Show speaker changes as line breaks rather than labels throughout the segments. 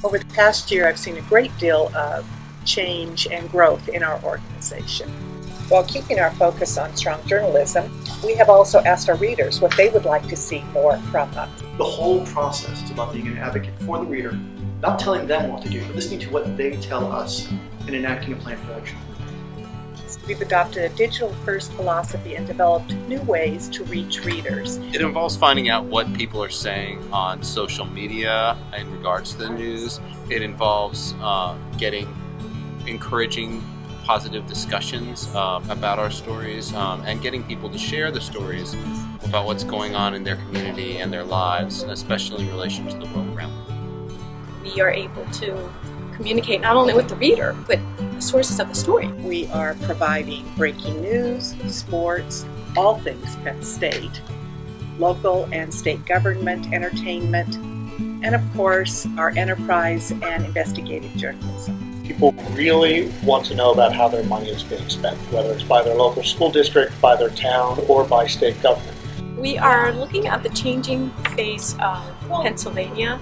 Over the past year, I've seen a great deal of change and growth in our organization. While keeping our focus on strong journalism, we have also asked our readers what they would like to see more from us.
The whole process is about being an advocate for the reader, not telling them what to do, but listening to what they tell us and enacting a plan for action.
We've adopted a digital-first philosophy and developed new ways to reach readers.
It involves finding out what people are saying on social media in regards to the news. It involves encouraging positive discussions about our stories and getting people to share the stories about what's going on in their community and their lives, especially in relation to the world around them.
We are able to communicate not only with the reader, but the sources of the story.
We are providing breaking news, sports, all things Penn State, local and state government, entertainment, and of course our enterprise and investigative journalism.
People really want to know about how their money is being spent, whether it's by their local school district, by their town, or by state government.
We are looking at the changing face of Pennsylvania,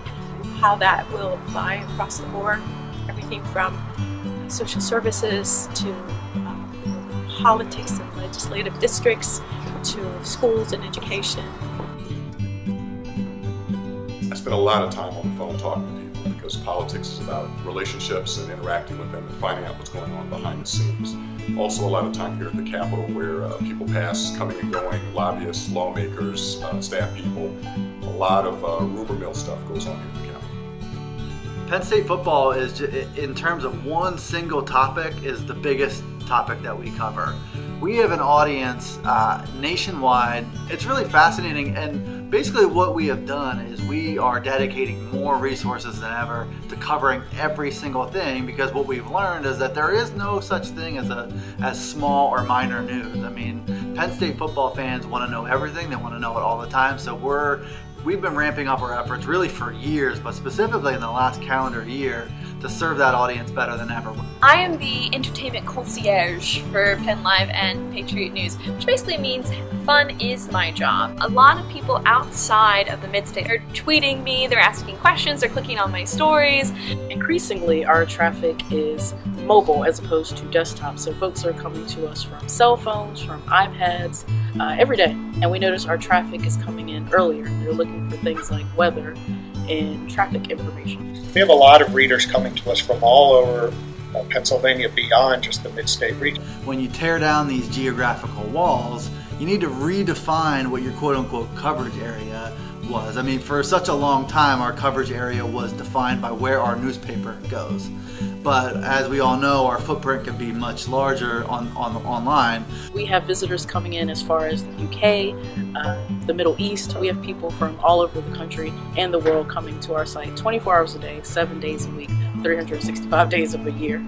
how that will apply across the board, everything from social services to politics and legislative districts to schools and education.
I spend a lot of time on the phone talking to people because politics is about relationships and interacting with them and finding out what's going on behind the scenes. Also a lot of time here at the Capitol where people pass, coming and going, lobbyists, lawmakers, staff people. A lot of rumor mill stuff goes on here at the Capitol.
Penn State football is, in terms of one single topic, is the biggest topic that we cover. We have an audience nationwide. It's really fascinating, and basically what we have done is we are dedicating more resources than ever to covering every single thing, because what we've learned is that there is no such thing as small or minor news. I mean, Penn State football fans want to know everything. They want to know it all the time. So we've been ramping up our efforts really for years, but specifically in the last calendar year, to serve that audience better than ever.
I am the entertainment concierge for Penn Live and Patriot-News, which basically means fun is my job. A lot of people outside of the Mid-State are tweeting me, they're asking questions, they're clicking on my stories.
Increasingly, our traffic is mobile as opposed to desktop, so folks are coming to us from cell phones, from iPads, every day. And we notice our traffic is coming in earlier. They're looking for things like weather and traffic information.
We have a lot of readers coming to us from all over Pennsylvania beyond just the Mid-State region.
When you tear down these geographical walls, you need to redefine what your quote-unquote coverage area was. I mean, for such a long time, our coverage area was defined by where our newspaper goes. But as we all know, our footprint can be much larger online.
We have visitors coming in as far as the UK, the Middle East. We have people from all over the country and the world coming to our site 24 hours a day, 7 days a week, 365 days of a year.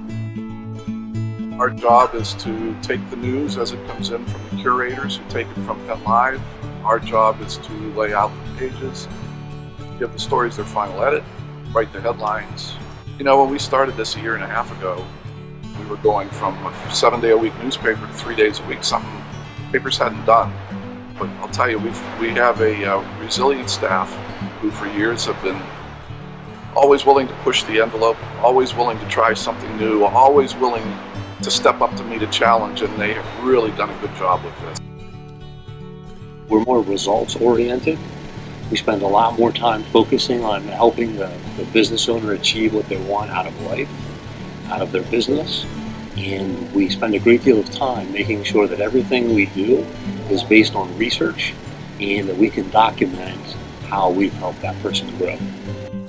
Our job is to take the news as it comes in from the curators who take it from Penn Live. Our job is to lay out the pages, give the stories their final edit, write the headlines. You know, when we started this a year and a half ago, we were going from a 7-day-a-week newspaper to 3 days a week, something papers hadn't done. But I'll tell you, we have a resilient staff who for years have been always willing to push the envelope, always willing to try something new, always willing to step up to meet a challenge, and they have really done a good job with this.
We're more results-oriented. We spend a lot more time focusing on helping the business owner achieve what they want out of life, out of their business. And we spend a great deal of time making sure that everything we do is based on research and that we can document how we've helped that person grow.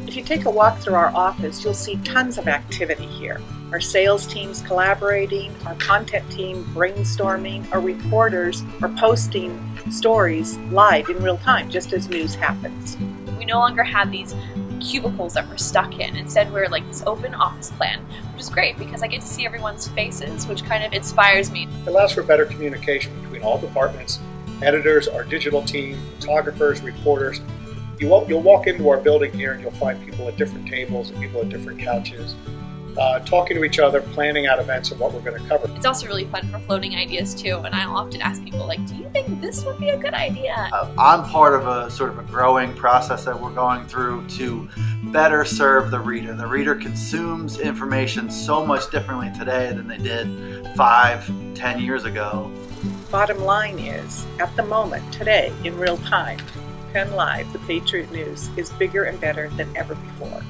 If you take a walk through our office, you'll see tons of activity here. Our sales team's collaborating, our content team brainstorming, our reporters are posting stories live in real time, just as news happens.
We no longer have these cubicles that we're stuck in. Instead, we're like this open office plan, which is great because I get to see everyone's faces, which kind of inspires me.
It allows for better communication between all departments, editors, our digital team, photographers, reporters. You'll walk into our building here and you'll find people at different tables and people at different couches. talking to each other, planning out events and what we're going to cover.
It's also really fun for floating ideas too, and I'll often ask people, like, do you think this would be a good idea?
I'm part of a sort of a growing process that we're going through to better serve the reader. The reader consumes information so much differently today than they did 5, 10 years ago.
Bottom line is, at the moment, today, in real time, Penn Live, the Patriot News, is bigger and better than ever before.